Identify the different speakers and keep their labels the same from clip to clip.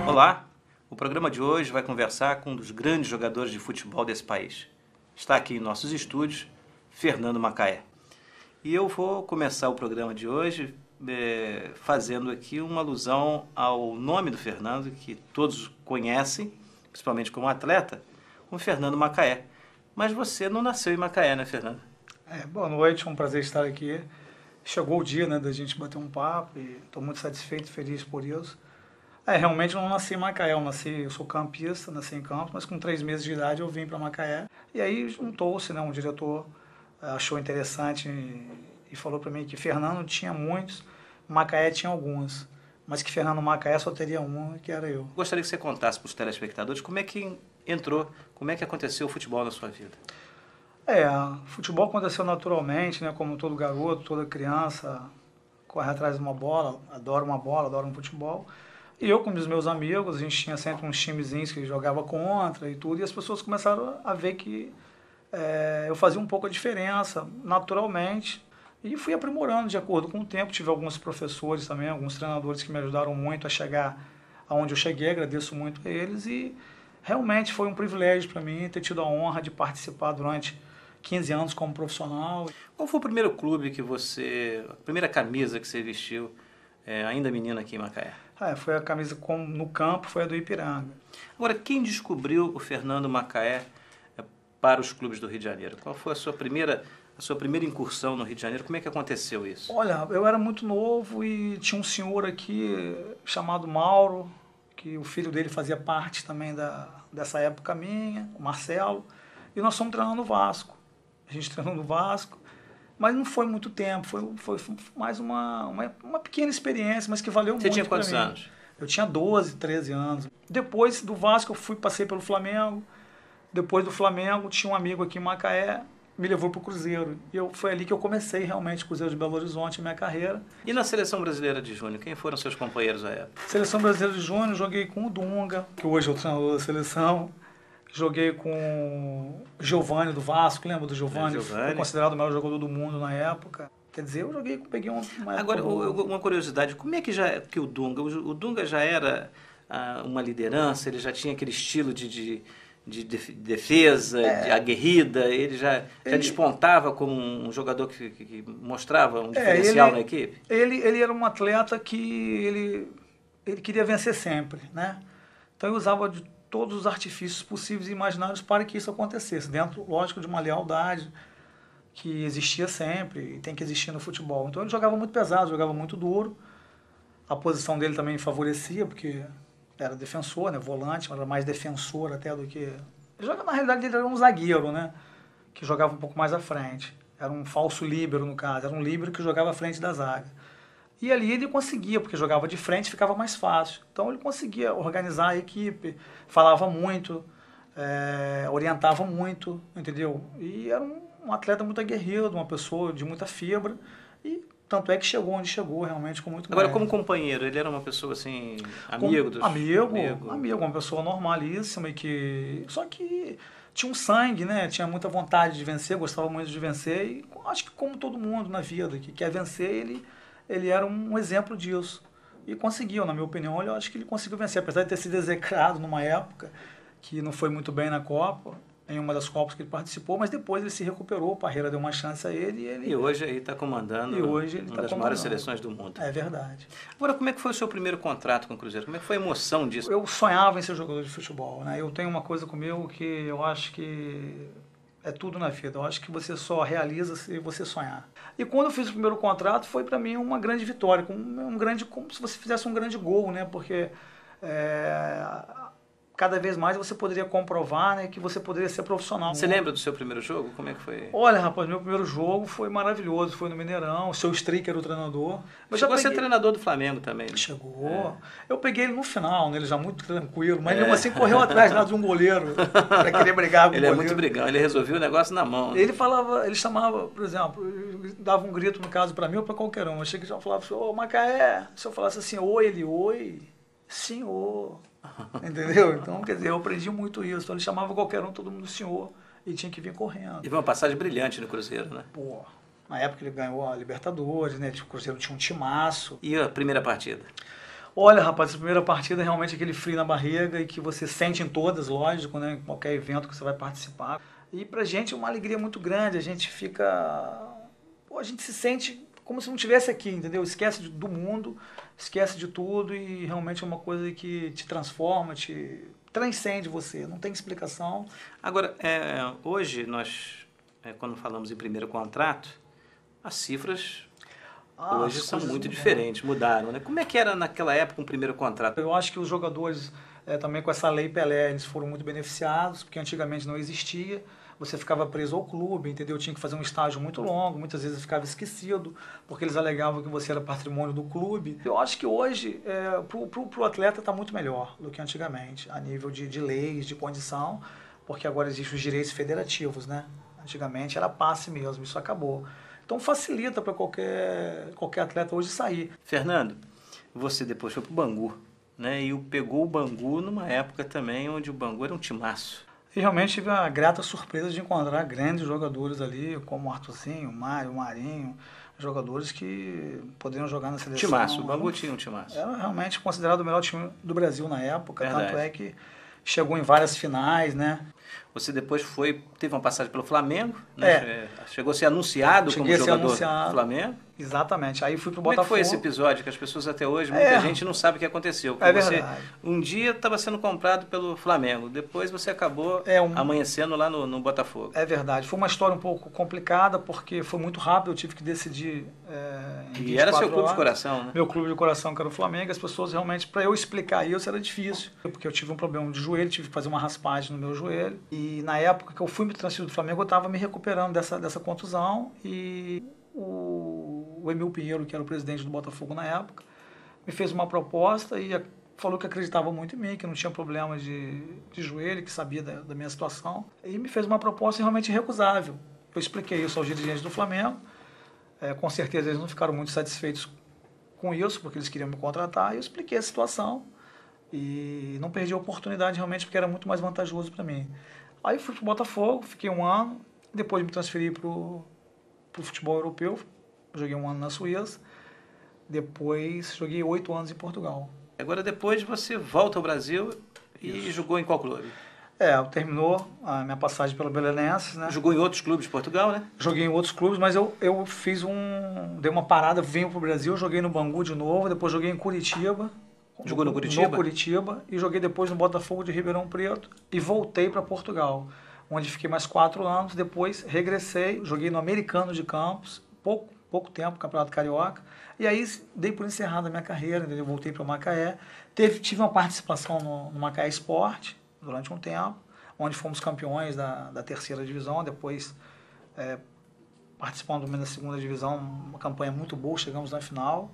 Speaker 1: Olá, o programa de hoje vai conversar com um dos grandes jogadores de futebol desse país. Está aqui em nossos estúdios, Fernando Macaé. E eu vou começar o programa de hoje fazendo aqui uma alusão ao nome do Fernando, que todos conhecem, principalmente como atleta, como Fernando Macaé. Mas você não nasceu em Macaé, né, Fernando?
Speaker 2: Boa noite, é um prazer estar aqui. Chegou o dia, né, da gente bater um papo e estou muito satisfeito e feliz por isso. Realmente eu não nasci em Macaé, eu sou campista, nasci em Campos, mas com 3 meses de idade eu vim para Macaé. E aí juntou-se, né, um diretor achou interessante e falou para mim que Fernando tinha muitos, Macaé tinha alguns, mas que Fernando Macaé só teria um, que era eu.
Speaker 1: Gostaria que você contasse para os telespectadores como é que entrou, como é que aconteceu o futebol na sua vida.
Speaker 2: Futebol aconteceu naturalmente, né, como todo garoto, toda criança corre atrás de uma bola, adoro um futebol. E eu com os meus amigos, a gente tinha sempre uns timezinhos que jogava contra e tudo, e as pessoas começaram a ver que eu fazia um pouco a diferença, naturalmente, e fui aprimorando de acordo com o tempo. Tive alguns professores também, alguns treinadores que me ajudaram muito a chegar aonde eu cheguei, agradeço muito a eles, e realmente foi um privilégio para mim ter tido a honra de participar durante 15 anos como profissional.
Speaker 1: Qual foi o primeiro clube a primeira camisa que você vestiu, ainda menino aqui em Macaé?
Speaker 2: Foi a camisa no campo, foi a do Ipiranga.
Speaker 1: Agora, quem descobriu o Fernando Macaé para os clubes do Rio de Janeiro? Qual foi a sua primeira incursão no Rio de Janeiro? Como é que aconteceu isso?
Speaker 2: Olha, eu era muito novo e tinha um senhor aqui chamado Mauro, que o filho dele fazia parte também dessa época minha, o Marcelo, e nós fomos treinando no Vasco. A gente treinou no Vasco, mas não foi muito tempo, foi mais uma pequena experiência, mas que valeu muito.
Speaker 1: Você tinha quantos anos?
Speaker 2: Eu tinha 12, 13 anos. Depois do Vasco eu passei pelo Flamengo. Depois do Flamengo tinha um amigo aqui em Macaé, me levou para o Cruzeiro. E foi ali que eu comecei realmente o Cruzeiro de Belo Horizonte, minha carreira.
Speaker 1: E na Seleção Brasileira de Júnior, quem foram seus companheiros à época?
Speaker 2: Seleção Brasileira de Júnior, joguei com o Dunga, que hoje é o treinador da seleção. Joguei com o Giovani do Vasco, lembra do Giovani? Foi considerado o melhor jogador do mundo na época. Quer dizer, eu peguei uma época.
Speaker 1: Agora, uma curiosidade, como é que o Dunga já era uma liderança, ele já tinha aquele estilo de defesa, de aguerrida, ele já despontava como um jogador que mostrava um diferencial na equipe?
Speaker 2: Ele era um atleta que ele queria vencer sempre, né? Então ele usava de todos os artifícios possíveis e imaginários para que isso acontecesse, dentro, lógico, de uma lealdade que existia sempre e tem que existir no futebol. Então ele jogava muito pesado, jogava muito duro, a posição dele também favorecia, porque era defensor, né, volante, mas era mais defensor até do que... Na realidade ele era um zagueiro, né, que jogava um pouco mais à frente, era um falso líbero no caso, era um líbero que jogava à frente da zaga. E ali ele conseguia, porque jogava de frente, ficava mais fácil. Então ele conseguia organizar a equipe, falava muito, orientava muito, entendeu? E era um atleta muito aguerrido, uma pessoa de muita fibra. E tanto é que chegou onde chegou, realmente, com muito
Speaker 1: Agora,
Speaker 2: mérito.
Speaker 1: como companheiro, ele era uma pessoa assim, amigo?
Speaker 2: Amigo, uma pessoa normalíssima, só que tinha um sangue, né? Tinha muita vontade de vencer, gostava muito de vencer. E acho que como todo mundo na vida que quer vencer, ele era um exemplo disso. E conseguiu, na minha opinião, eu acho que ele conseguiu vencer. Apesar de ter sido execrado numa época que não foi muito bem na Copa, em uma das Copas que ele participou, mas depois ele se recuperou, o Parreira deu uma chance a ele.
Speaker 1: E hoje ele está comandando uma das maiores seleções do mundo.
Speaker 2: É verdade.
Speaker 1: Agora, como é que foi o seu primeiro contrato com o Cruzeiro? Como é que foi a emoção disso?
Speaker 2: Eu sonhava em ser jogador de futebol, né? Eu tenho uma coisa comigo que eu acho que é tudo na vida. Eu acho que você só realiza se você sonhar. E quando eu fiz o primeiro contrato, foi para mim uma grande vitória, como se você fizesse um grande gol, né? Porque cada vez mais você poderia comprovar, né, que você poderia ser profissional.
Speaker 1: Você lembra do seu primeiro jogo? Como é que foi?
Speaker 2: Olha, rapaz, meu primeiro jogo foi maravilhoso, foi no Mineirão, o seu Stricker era o treinador.
Speaker 1: Chegou a ser treinador do Flamengo também. Né?
Speaker 2: Chegou. Eu peguei ele no final, né, ele já muito tranquilo, mas mesmo assim correu atrás lá de um goleiro para querer brigar com o goleiro.
Speaker 1: Ele é muito brigão, ele resolveu o negócio na mão. Né?
Speaker 2: Ele chamava, por exemplo, dava um grito no caso para mim ou para qualquer um. Eu cheguei e falava assim, ô Macaé, se eu falasse assim, oi, senhor. Entendeu? Então, quer dizer, eu aprendi muito isso. Então ele chamava qualquer um, todo mundo senhor, e tinha que vir correndo.
Speaker 1: E foi uma passagem brilhante no Cruzeiro, né?
Speaker 2: Pô, na época ele ganhou a Libertadores, né? O Cruzeiro tinha um timaço.
Speaker 1: E a primeira partida?
Speaker 2: Olha, rapaz, a primeira partida é realmente aquele frio na barriga e que você sente em todas, lógico, né? Em qualquer evento que você vai participar. E pra gente é uma alegria muito grande, a gente fica... Pô, a gente se sente como se não estivesse aqui, entendeu? Esquece do mundo, esquece de tudo e realmente é uma coisa que te transforma, te transcende você, não tem explicação.
Speaker 1: Agora, hoje nós, quando falamos em primeiro contrato, as cifras hoje são muito diferentes, mudaram, né? Como é que era naquela época um primeiro contrato?
Speaker 2: Eu acho que os jogadores, também com essa lei Pelé, eles foram muito beneficiados, porque antigamente não existia. Você ficava preso ao clube, entendeu? Tinha que fazer um estágio muito longo, muitas vezes ficava esquecido, porque eles alegavam que você era patrimônio do clube. Eu acho que hoje, pro atleta está muito melhor do que antigamente, a nível de leis, de condição, porque agora existem os direitos federativos, né? Antigamente era passe mesmo, isso acabou. Então facilita para qualquer atleta hoje sair.
Speaker 1: Fernando, você depois foi para o Bangu, né? E pegou o Bangu numa época também onde o Bangu era um timaço.
Speaker 2: E realmente tive a grata surpresa de encontrar grandes jogadores ali, como o Arthurzinho, o Mário, o Marinho, jogadores que poderiam jogar na seleção.
Speaker 1: Timaço, o Bangu tinha um timaço.
Speaker 2: Era realmente considerado o melhor time do Brasil na época,
Speaker 1: Verdade.
Speaker 2: Tanto é que chegou em várias finais, né?
Speaker 1: Você depois teve uma passagem pelo Flamengo, né? Chegou a ser anunciado como jogador do Flamengo.
Speaker 2: Exatamente. Aí fui pro
Speaker 1: Botafogo. Como é que foi esse episódio que as pessoas até hoje, muita gente não sabe o que aconteceu? Porque você um dia estava sendo comprado pelo Flamengo, depois você acabou amanhecendo lá no Botafogo.
Speaker 2: É verdade. Foi uma história um pouco complicada, porque foi muito rápido, eu tive que decidir
Speaker 1: e era seu clube de coração, né?
Speaker 2: Meu clube de coração, que era o Flamengo, as pessoas realmente, para eu explicar isso era difícil, porque eu tive um problema de joelho, tive que fazer uma raspagem no meu joelho, e na época que eu fui me transferir do Flamengo, eu estava me recuperando dessa contusão, e o Emil Pinheiro, que era o presidente do Botafogo na época, me fez uma proposta e falou que acreditava muito em mim, que não tinha problema de joelho, que sabia da minha situação, e me fez uma proposta realmente irrecusável. Eu expliquei isso aos dirigentes do Flamengo, com certeza eles não ficaram muito satisfeitos com isso, porque eles queriam me contratar, e eu expliquei a situação, e não perdi a oportunidade realmente, porque era muito mais vantajoso para mim. Aí fui para o Botafogo, fiquei um ano, depois me transferi para o futebol europeu, joguei um ano na Suíça, depois joguei 8 anos em Portugal.
Speaker 1: Agora depois você volta ao Brasil e jogou em qual clube?
Speaker 2: Terminou a minha passagem pelo Belenenses, né?
Speaker 1: Jogou em outros clubes de Portugal, né?
Speaker 2: Joguei em outros clubes, mas eu dei uma parada, vim para o Brasil, joguei no Bangu de novo, depois joguei em Curitiba.
Speaker 1: Jogou no Curitiba?
Speaker 2: No Curitiba, e joguei depois no Botafogo de Ribeirão Preto e voltei para Portugal, onde fiquei mais 4 anos, depois regressei, joguei no Americano de Campos, pouco tempo, Campeonato Carioca, e aí dei por encerrada a minha carreira, entendeu? Voltei para o Macaé, tive uma participação no Macaé Esporte durante um tempo, onde fomos campeões da 3ª divisão, depois participando da 2ª divisão, uma campanha muito boa, chegamos na final,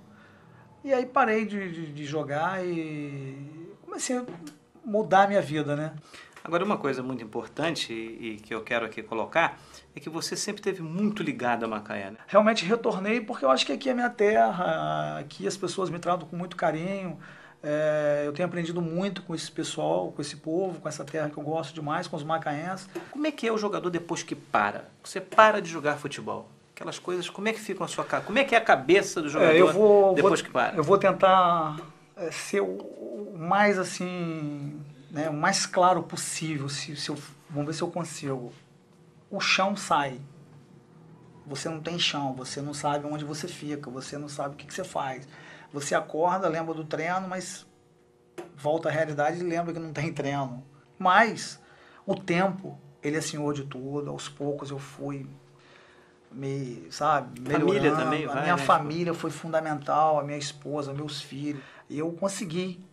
Speaker 2: e aí parei de jogar e comecei a mudar a minha vida, né?
Speaker 1: Agora, uma coisa muito importante e que eu quero aqui colocar é que você sempre esteve muito ligado a Macaé, né?
Speaker 2: Realmente retornei porque eu acho que aqui é minha terra, aqui as pessoas me tratam com muito carinho, eu tenho aprendido muito com esse pessoal, com esse povo, com essa terra que eu gosto demais, com os macaenses.
Speaker 1: Como é que é o jogador depois que para? Você para de jogar futebol? Aquelas coisas, como é que ficam a sua cara? Como é que é a cabeça do jogador depois que para?
Speaker 2: Eu vou tentar ser o mais assim, né, o mais claro possível. Vamos ver se eu consigo. O chão sai. Você não tem chão, você não sabe onde você fica, você não sabe o que você faz. Você acorda, lembra do treino, mas volta à realidade e lembra que não tem treino. Mas o tempo, ele é senhor de tudo. Aos poucos eu fui melhorando.
Speaker 1: Família também,
Speaker 2: a minha família foi fundamental, a minha esposa, meus filhos. E eu consegui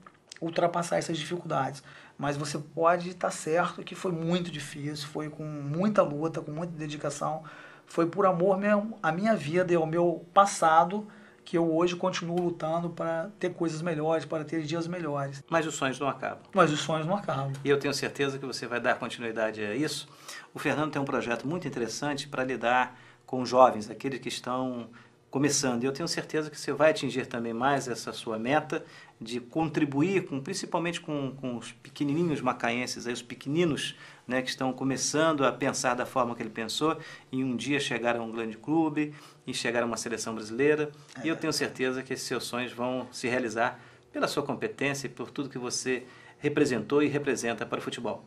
Speaker 2: ultrapassar essas dificuldades. Mas você pode estar certo que foi muito difícil, foi com muita luta, com muita dedicação. Foi por amor mesmo à minha vida e ao meu passado que eu hoje continuo lutando para ter coisas melhores, para ter dias melhores.
Speaker 1: Mas os sonhos não acabam.
Speaker 2: Mas os sonhos não acabam.
Speaker 1: E eu tenho certeza que você vai dar continuidade a isso. O Fernando tem um projeto muito interessante para lidar com jovens, aqueles que estão começando. E eu tenho certeza que você vai atingir também mais essa sua meta de contribuir, principalmente com os pequenininhos macaenses, aí, os pequeninos, né, que estão começando a pensar da forma que ele pensou, e um dia chegar a um grande clube, e chegar a uma seleção brasileira. E eu tenho certeza que esses seus sonhos vão se realizar pela sua competência e por tudo que você representou e representa para o futebol.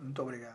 Speaker 2: Muito obrigado.